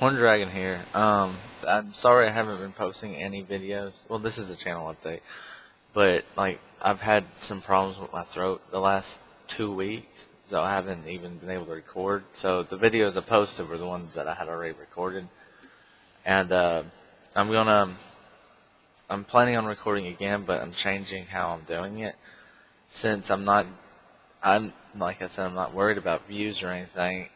Horn Dragon here. I'm sorry I haven't been posting any videos. Well, this is a channel update, but like I've had some problems with my throat the last 2 weeks, so I haven't even been able to record. So the videos I posted were the ones that I had already recorded, and I'm gonna I'm planning on recording again, but I'm changing how I'm doing it since I'm like I said, I'm not worried about views or anything.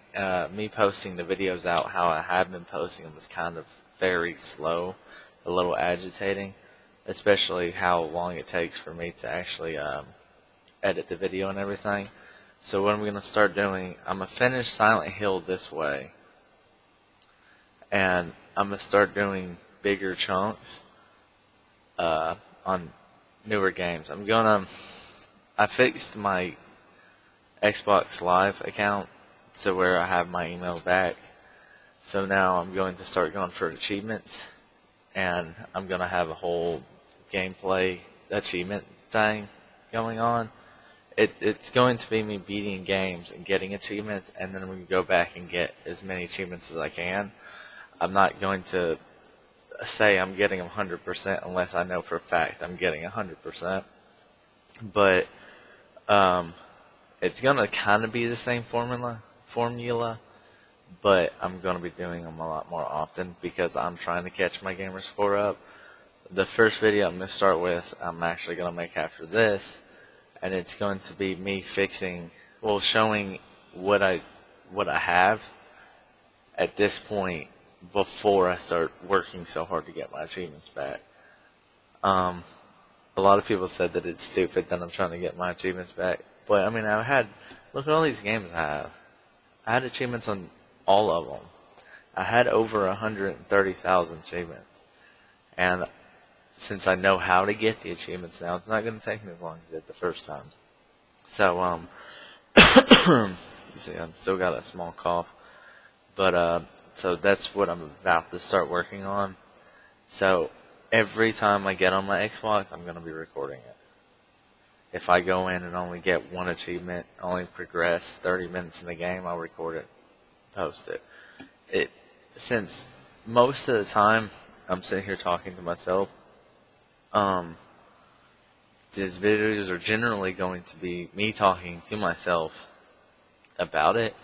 Me posting the videos out how I have been posting them is kind of very slow, a little agitating, especially how long it takes for me to actually edit the video and everything. So what I'm going to start doing, I'm going to finish Silent Hill this way, and I'm going to start doing bigger chunks on newer games. I fixed my Xbox Live account to where I have my email back. So now I'm going to start going for achievements, and I'm going to have a whole gameplay achievement thing going on. It's going to be me beating games and getting achievements, and then I'm going to go back and get as many achievements as I can. I'm not going to say I'm getting 100% unless I know for a fact I'm getting 100%. But it's going to kind of be the same formula, but I'm going to be doing them a lot more often because I'm trying to catch my gamer score up. The first video I'm going to start with, I'm actually going to make after this, and it's going to be me showing what I have at this point before I start working so hard to get my achievements back. A lot of people said that it's stupid that I'm trying to get my achievements back. But, I mean, look at all these games I have. I had achievements on all of them. I had over 130,000 achievements. And since I know how to get the achievements now, it's not going to take me as long as it did the first time. So, you see, I've still got a small cough. But, so that's what I'm about to start working on. So, every time I get on my Xbox, I'm going to be recording it. If I go in and only get one achievement, only progress 30 minutes in the game, I'll record it, post it. Since most of the time I'm sitting here talking to myself, these videos are generally going to be me talking to myself about it,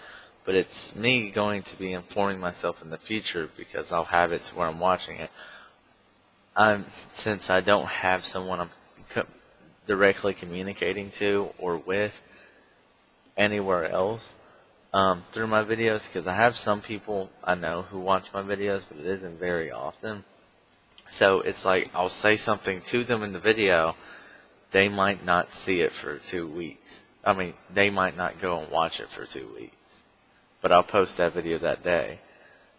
but it's me going to be informing myself in the future because I'll have it to where I'm watching it. Since I don't have someone I'm directly communicating to or with anywhere else through my videos, because I have some people I know who watch my videos, but it isn't very often. So it's like I'll say something to them in the video, they might not see it for 2 weeks. I mean, they might not go and watch it for 2 weeks, but I'll post that video that day.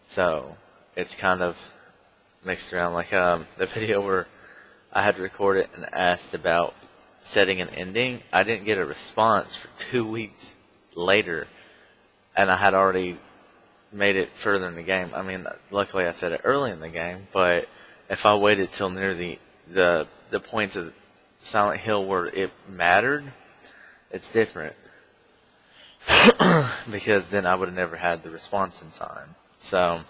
So it's kind of mixed around, like the video where I had recorded and asked about setting an ending. I didn't get a response for 2 weeks later, and I had already made it further in the game. I mean, luckily I said it early in the game, but if I waited till near the points of Silent Hill where it mattered, it's different. Because then I would have never had the response in time. So,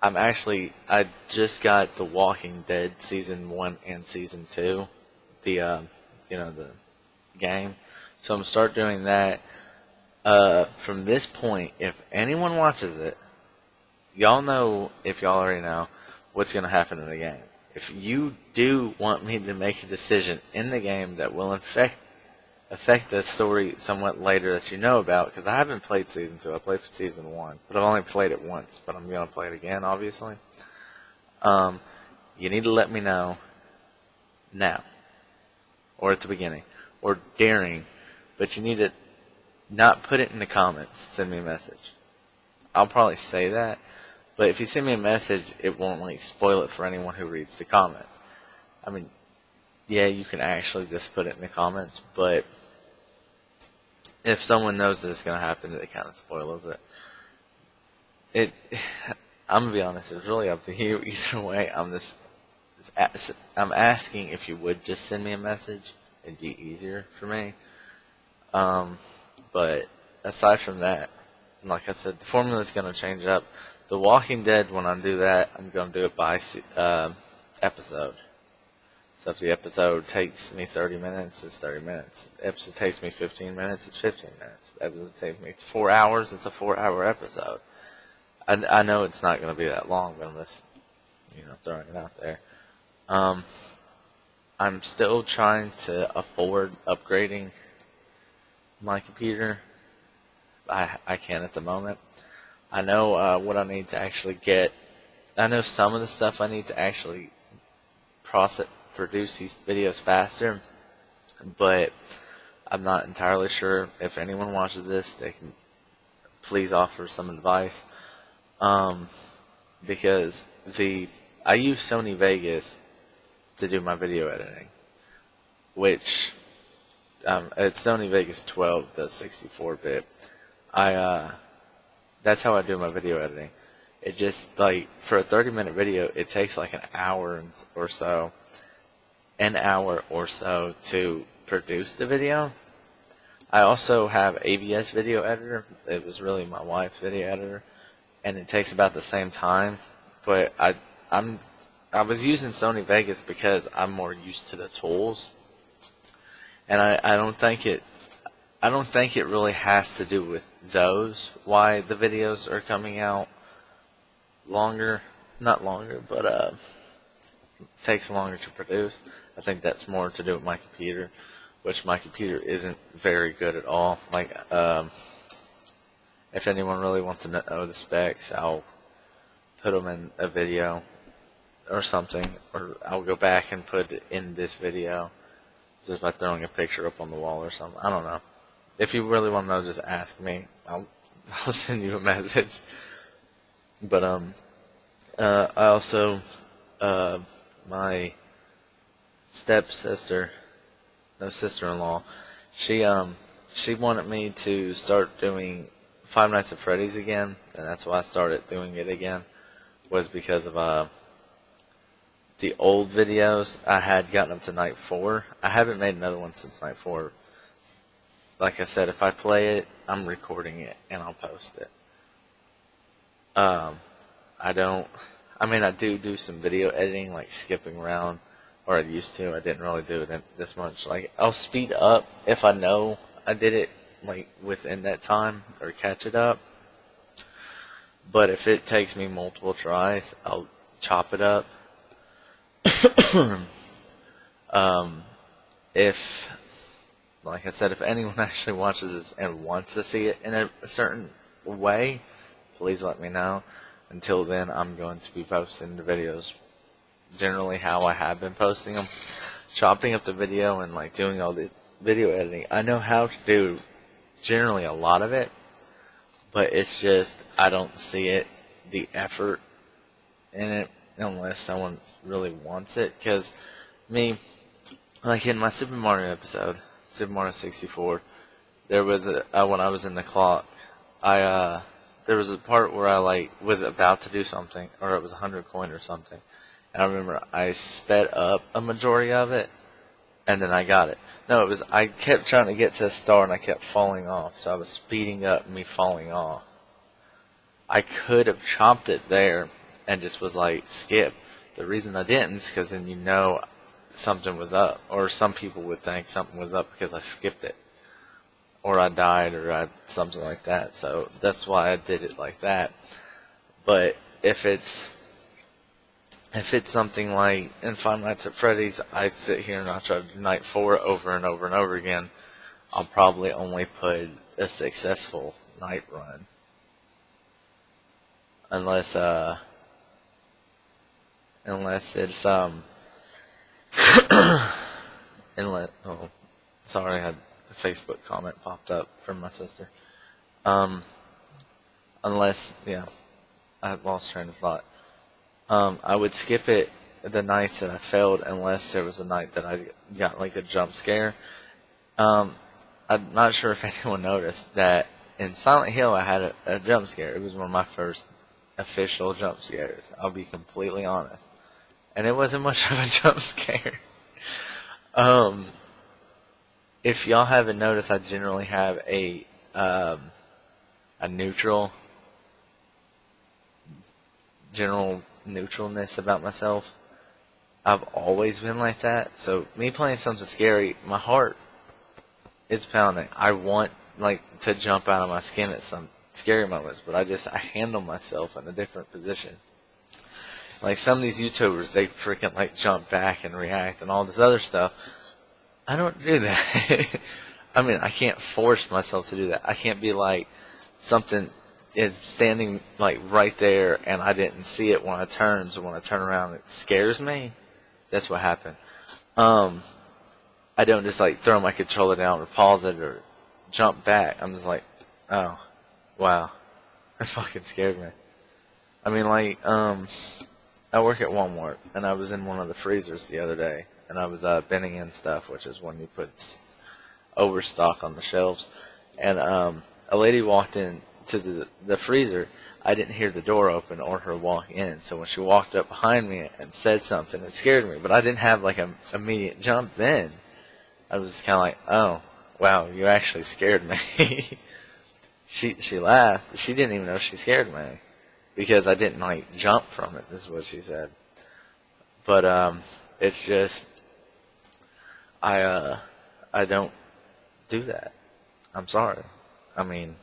I just got The Walking Dead Season 1 and Season 2, the game. So I'm start doing that. From this point, if anyone watches it, y'all know, if y'all already know, what's going to happen in the game. If you do want me to make a decision in the game that will affect the story somewhat later that you know about, because I haven't played Season 2, I played Season 1, but I've only played it once, but I'm going to play it again, obviously. You need to let me know now, or at the beginning, or during, but you need to not put it in the comments, send me a message. I'll probably say that, but if you send me a message, it won't like spoil it for anyone who reads the comments. I mean, yeah, you can actually just put it in the comments, but if someone knows that it's going to happen, it kind of spoils it. I'm going to be honest, it's really up to you. Either way, I'm asking if you would just send me a message. It'd be easier for me. But aside from that, like I said, the formula is going to change up. The Walking Dead, when I do that, I'm going to do it by episode. So if the episode takes me 30 minutes, it's 30 minutes. If the episode takes me 15 minutes, it's 15 minutes. If the episode takes me 4 hours, it's a 4-hour episode. I know it's not going to be that long, but I'm just, throwing it out there. I'm still trying to afford upgrading my computer. I can't at the moment. I know what I need to actually get. I know some of the stuff I need to actually produce these videos faster, but I'm not entirely sure. If anyone watches this, they can please offer some advice. Because I use Sony Vegas to do my video editing, which it's Sony Vegas 12, the 64-bit. That's how I do my video editing. It just, like, for a 30-minute video, it takes like an hour or so to produce the video. I also have AVS Video Editor. It was really my wife's video editor, and it takes about the same time. But I was using Sony Vegas because I'm more used to the tools, and I don't think it really has to do with those why the videos are coming out not longer, but it takes longer to produce. I think that's more to do with my computer, which my computer isn't very good at all. Like, if anyone really wants to know the specs, I'll put them in a video or something, or I'll go back and put it in this video just by throwing a picture up on the wall or something. I don't know. If you really want to know, just ask me. I'll send you a message. But I also my sister-in-law, she wanted me to start doing Five Nights at Freddy's again, and that's why I started doing it again. Was because of the old videos. I had gotten up to night 4. I haven't made another one since night 4. Like I said, if I play it, I'm recording it and I'll post it. I do some video editing, like skipping around, or I used to. I didn't really do it this much. Like, I'll speed up if I know I did it like within that time, or catch it up. But if it takes me multiple tries, I'll chop it up. Like I said, if anyone actually watches this and wants to see it in a certain way, please let me know. Until then, I'm going to be posting the videos generally how I have been posting them. Chopping up the video and like doing all the video editing. I know how to do generally a lot of it, but it's just I don't see the effort in it unless someone really wants it. Because like in my Super Mario episode, Super Mario 64, there was when I was in the clock, there was a part where I was about to do something, or it was 100 coin or something, and I remember I sped up a majority of it, and then I got it. No, I kept trying to get to the star and I kept falling off, so I was speeding up me falling off. I could have chopped it there and just was like, skip. The reason I didn't is because then something was up, or some people would think something was up because I skipped it, or I died, or something like that. So that's why I did it like that. But if it's something like in Five Nights at Freddy's, I sit here and I try to do night 4 over and over and over again, I'll probably only put a successful night run, unless it's sorry, I had a Facebook comment popped up from my sister. Unless, I had lost train of thought. I would skip it the nights that I failed unless there was a night that I got like a jump scare. I'm not sure if anyone noticed that in Silent Hill I had a jump scare. It was one of my first official jump scares. I'll be completely honest. And it wasn't much of a jump scare. If y'all haven't noticed, I generally have a a neutral, general neutralness about myself. I've always been like that. So me playing something scary, my heart is pounding. I want like to jump out of my skin at some scary moments, but I handle myself in a different position. Like some of these YouTubers, they freaking like jump back and react and all this other stuff. I don't do that. I mean, I can't force myself to do that. I can't be like something is standing like right there and I didn't see it when I turn, so when I turn around it scares me. That's what happened. I don't just like throw my controller down or pause it or jump back. I'm just like, oh, wow. That fucking scared me. I mean, like, I work at Walmart, and I was in one of the freezers the other day, and I was binning in stuff, which is when you put overstock on the shelves. And a lady walked in to the freezer. I didn't hear the door open or her walk in, so when she walked up behind me and said something, it scared me. But I didn't have like an immediate jump then. I was just kind of like, oh, wow, you actually scared me. She laughed. She didn't even know she scared me because I didn't like jump from it. Is what she said. But it's just I don't do that. I'm sorry. I mean,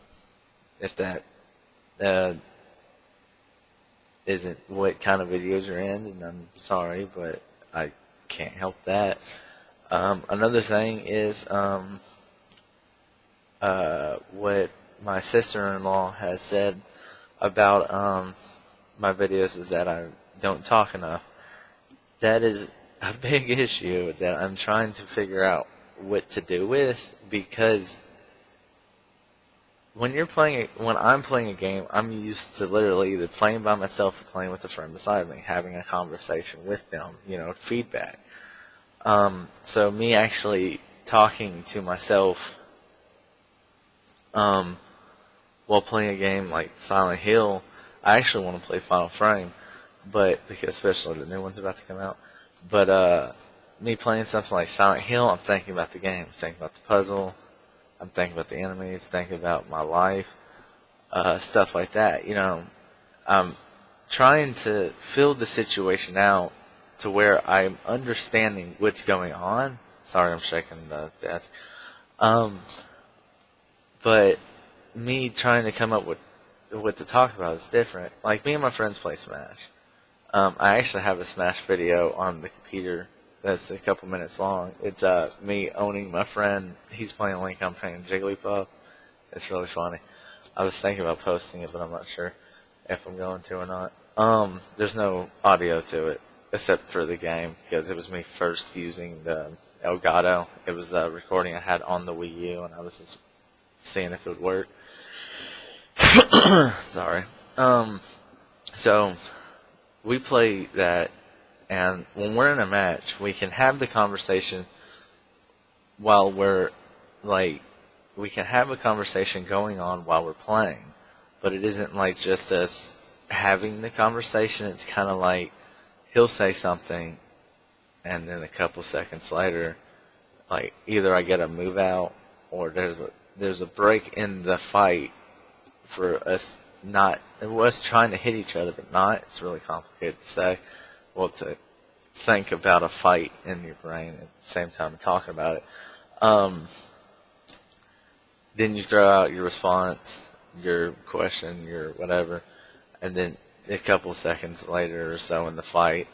if that isn't what kind of videos you're in, and I'm sorry, but I can't help that. Another thing is what my sister-in-law has said about my videos is that I don't talk enough. That is a big issue that I'm trying to figure out what to do with, because when I'm playing a game, I'm used to literally either playing by myself or playing with a friend beside me, having a conversation with them, feedback. So me actually talking to myself while playing a game like Silent Hill, I actually want to play Final Frame, but because especially the new one's about to come out. But me playing something like Silent Hill, I'm thinking about the game, thinking about the puzzle, I'm thinking about the enemies, thinking about my life, stuff like that. I'm trying to fill the situation out to where I'm understanding what's going on. Sorry, I'm shaking the desk. But me trying to come up with what to talk about is different. Like, me and my friends play Smash. I actually have a Smash video on the computer that's a couple minutes long. It's me owning my friend. He's playing Link, I'm playing Jigglypuff. It's really funny. I was thinking about posting it, but I'm not sure if I'm going to or not. There's no audio to it except for the game, because it was me first using the Elgato. It was a recording I had on the Wii U, and I was just seeing if it would work. Sorry. So we play that, and when we're in a match, we can have the conversation while we can have a conversation going on while we're playing, but it isn't like just us having the conversation. It's kind of like he'll say something, and then a couple seconds later, like either I get a move out or there's a break in the fight for us trying to hit each other, but not. It's really complicated to say. Well, to think about a fight in your brain at the same time talking about it. Then you throw out your response, your question, your whatever, and then a couple seconds later or so in the fight,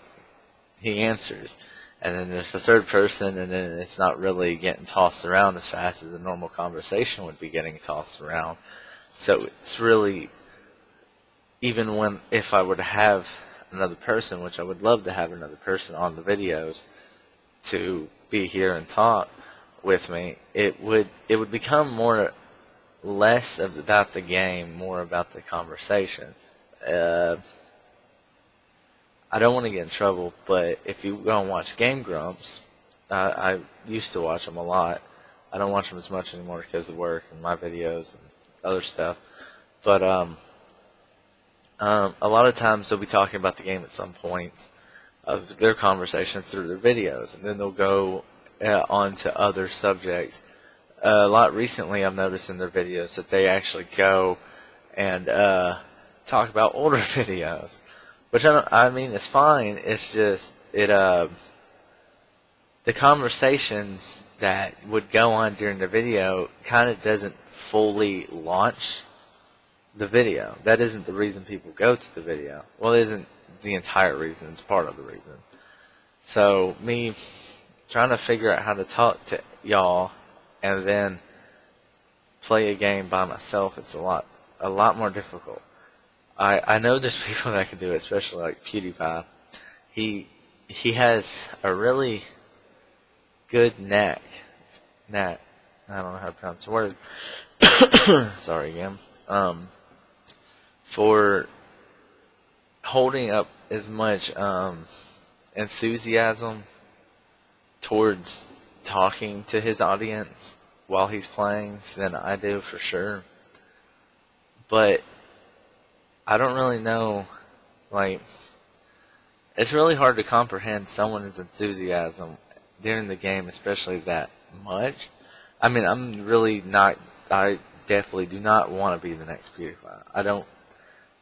he answers. And then there's the third person, and then it's not really getting tossed around as fast as a normal conversation would be getting tossed around. So it's really, if I were to have another person, which I would love to have another person on the videos to be here and talk with me, it would become less about the game, more about the conversation. I don't want to get in trouble, but if you go and watch Game Grumps, I used to watch them a lot. I don't watch them as much anymore because of work and my videos and other stuff. But a lot of times they'll be talking about the game at some point of their conversation through their videos, and then they'll go on to other subjects. A lot recently I've noticed in their videos that they actually go and talk about older videos, which I mean it's fine. It's just the conversations that would go on during the video kind of doesn't fully launch the video. That isn't the reason people go to the video. Well, it isn't the entire reason. It's part of the reason. So me trying to figure out how to talk to y'all and then play a game by myself, it's a lot more difficult. I know there's people that can do it, especially like PewDiePie. He has a really good knack. I don't know how to pronounce the word. Sorry again. For holding up as much enthusiasm towards talking to his audience while he's playing than I do, for sure. But I don't really know, like, it's really hard to comprehend someone's enthusiasm during the game, especially that much. I mean, I definitely do not want to be the next PewDiePie.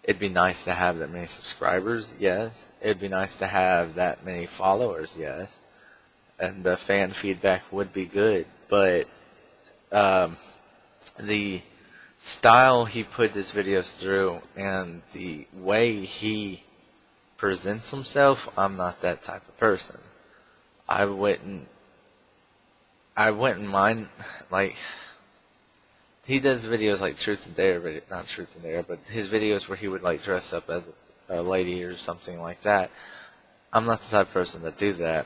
It'd be nice to have that many subscribers, yes. It'd be nice to have that many followers, yes. And the fan feedback would be good. But the style he put his videos through and the way he presents himself, I'm not that type of person. I wouldn't mind, like, he does videos like Truth and Dare, not Truth and Dare, but his videos where he would like dress up as a lady or something like that. I'm not the type of person to do that.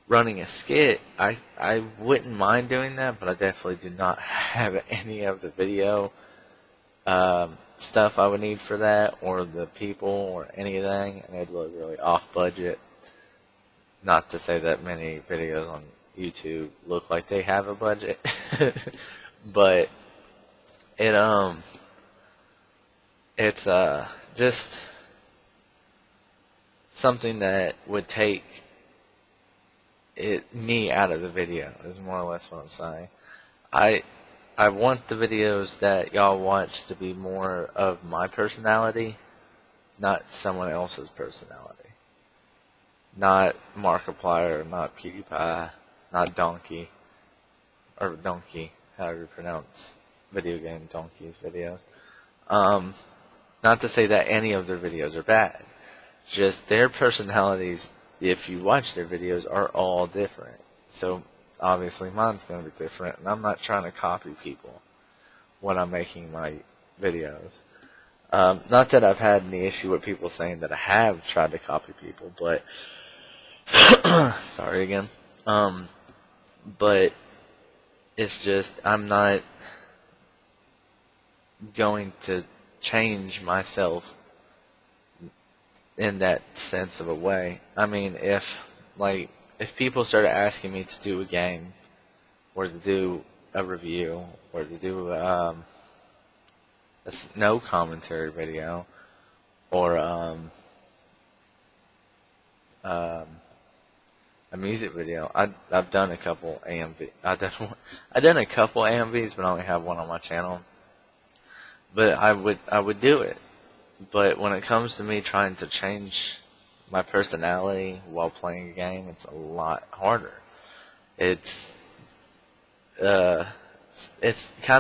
Running a skit, I wouldn't mind doing that, but I definitely do not have any of the video stuff I would need for that, or the people, or anything, and it'd look really off budget. Not to say that many videos on YouTube look like they have a budget, but it's just something that would take me out of the video, is more or less what I'm saying. I want the videos that y'all watch to be more of my personality, not someone else's personality. Not Markiplier, not PewDiePie, not Donkey, or Donkey, however you pronounce video game Donkey's videos. Not to say that any of their videos are bad. Just their personalities, if you watch their videos, are all different. So obviously mine's going to be different, and I'm not trying to copy people when I'm making my videos. Not that I've had any issue with people saying that I have tried to copy people, but sorry again. But it's just, I'm not going to change myself in that sense of a way. I mean, if people started asking me to do a game, or to do a review, or to do a no commentary video, or a music video. I've done a couple AMV. I've done a couple AMVs, but I only have one on my channel. But I would do it. But when it comes to me trying to change my personality while playing a game, it's a lot harder. It's kind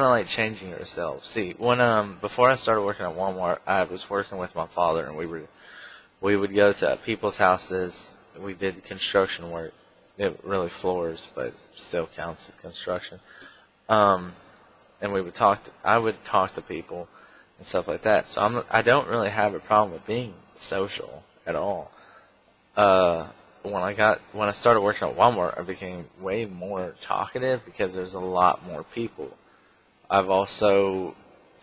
of like changing yourself. See, when before I started working at Walmart, I was working with my father, and we would go to people's houses. We did construction work. It really floors, but it still counts as construction. And I would talk to people and stuff like that. So I don't really have a problem with being social at all. When I started working at Walmart, I became way more talkative because there's a lot more people. I've also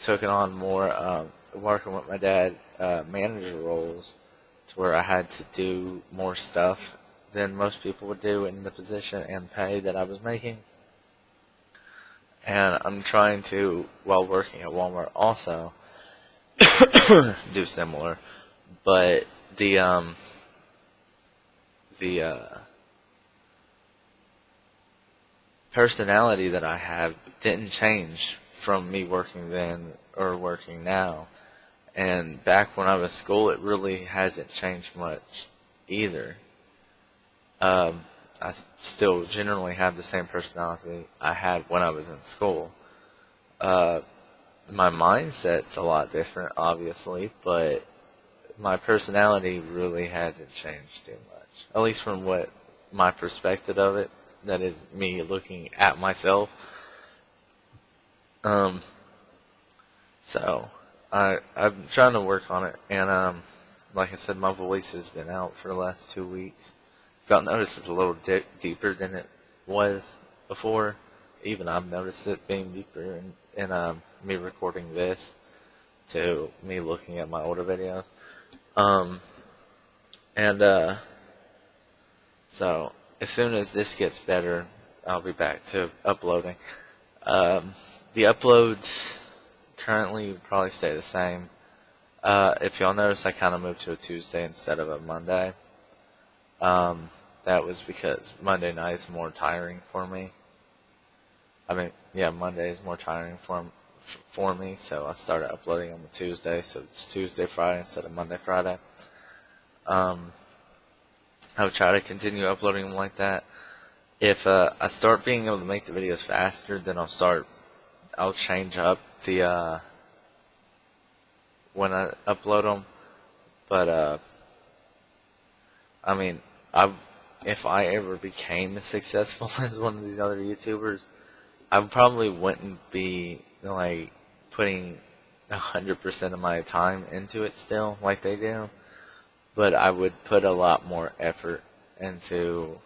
taken on more working with my dad manager roles, to where I had to do more stuff than most people would do in the position and pay that I was making. And I'm trying to, while working at Walmart, also do similar. But the personality that I have didn't change from me working then or working now. And back when I was in school, it really hasn't changed much either. I still generally have the same personality I had when I was in school. My mindset's a lot different, obviously, but my personality really hasn't changed too much. At least from what my perspective of it, that is me looking at myself. So I'm trying to work on it, and like I said, my voice has been out for the last 2 weeks. Got noticed it's a little deeper than it was before. Even I've noticed it being deeper in me recording this to me looking at my older videos. So as soon as this gets better, I'll be back to uploading. The uploads currently probably stay the same. If y'all notice, I kind of moved to a Tuesday instead of a Monday. That was because Monday night is more tiring for me. Monday is more tiring for me, so I started uploading on the Tuesday, so it's Tuesday, Friday instead of Monday, Friday. I'll try to continue uploading them like that. If I start being able to make the videos faster, then I'll change up the when I upload them. But if I ever became as successful as one of these other YouTubers, I probably wouldn't be like putting 100% of my time into it still like they do, but I would put a lot more effort into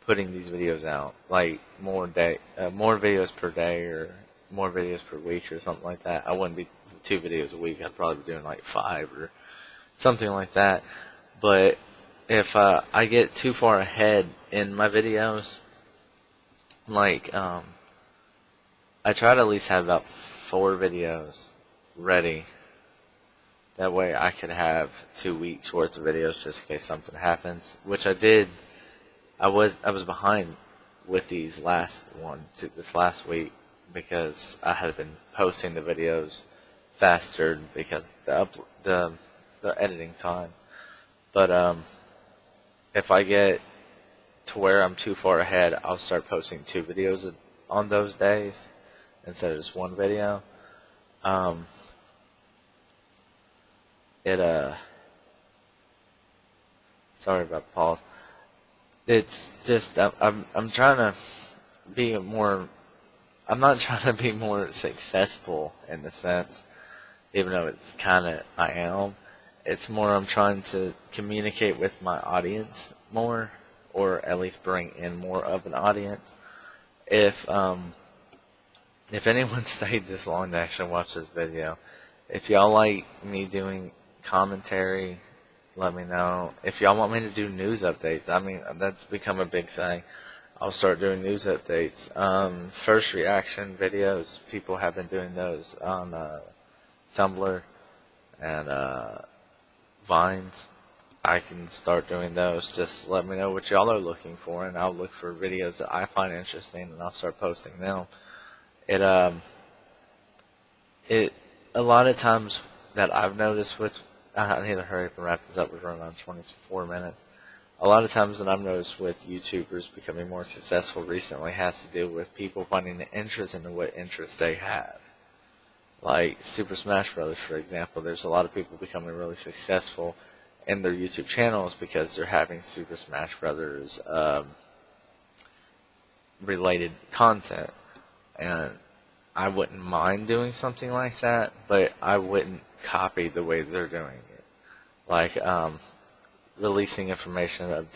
putting these videos out, like more videos per day or more videos per week or something like that. I wouldn't be 2 videos a week. I'd probably be doing like 5 or something like that. But if I get too far ahead in my videos, like I try to at least have about 4 videos ready. That way I could have 2 weeks worth of videos just in case something happens, which I did. I was behind with this last week because I had been posting the videos faster because the editing time. But if I get to where I'm too far ahead, I'll start posting 2 videos on those days instead of just 1 video. Sorry about the pause. It's just I'm trying to be more. I'm not trying to be more successful in the sense, even though it's kind of I am. It's more I'm trying to communicate with my audience more, or at least bring in more of an audience. If anyone stayed this long to actually watch this video, if y'all like me doing commentary, let me know. If y'all want me to do news updates, that's become a big thing. I'll start doing news updates. First reaction videos, people have been doing those on Tumblr and Vines. I can start doing those. Just let me know what y'all are looking for, and I'll look for videos that I find interesting, and I'll start posting them. A lot of times that I've noticed with, I need to hurry up and wrap this up. We're running on 24 minutes. A lot of times that I've noticed with YouTubers becoming more successful recently has to do with people finding an interest into what interests they have. Like Super Smash Brothers, for example. There's a lot of people becoming really successful in their YouTube channels because they're having Super Smash Brothers related content. And I wouldn't mind doing something like that, but I wouldn't copy the way they're doing it. Like releasing information of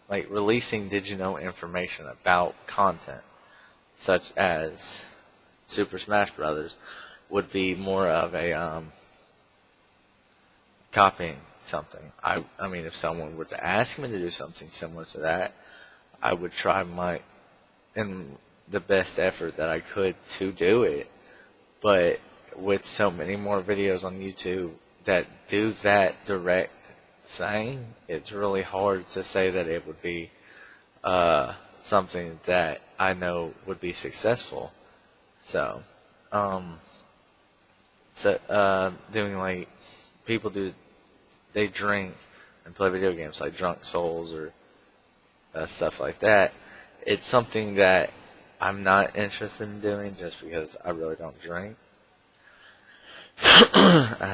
releasing did you know information about content, such as Super Smash Brothers, would be more of a copying something. If someone were to ask me to do something similar to that, I would try in the best effort that I could to do it. But with so many more videos on YouTube that do that direct saying, it's really hard to say that it would be something that I know would be successful. So, doing like people do, they drink and play video games like Drunk Souls or stuff like that. It's something that I'm not interested in doing just because I really don't drink. I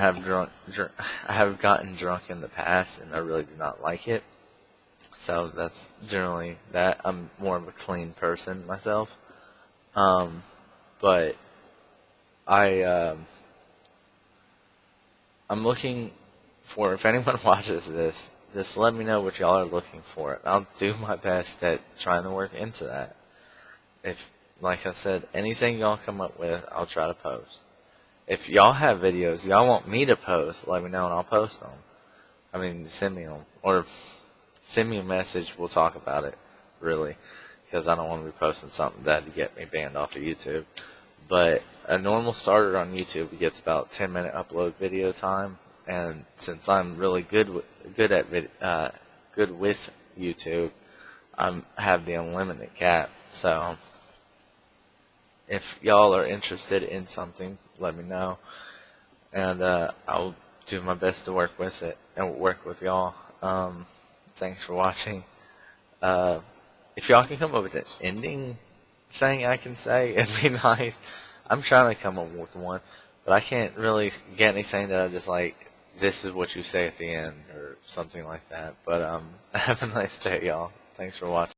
have gotten drunk in the past, and I really do not like it. So that's generally that. I'm more of a clean person myself. But I'm looking for, if anyone watches this, just let me know what y'all are looking for, and I'll do my best at trying to work into that. If, like I said, anything y'all come up with, I'll try to post. If y'all have videos y'all want me to post, let me know and I'll post them. I mean, send me them. Or send me a message, we'll talk about it, really. Because I don't want to be posting something that'd get me banned off of YouTube. But a normal starter on YouTube gets about 10-minute upload video time. And since I'm really good with YouTube, I have the unlimited cap. So if y'all are interested in something, let me know, and I'll do my best to work with it and work with y'all. Thanks for watching. If y'all can come up with an ending saying I can say, it'd be nice. I'm trying to come up with one, but I can't really get anything that I just like, this is what you say at the end, or something like that. But have a nice day, y'all. Thanks for watching.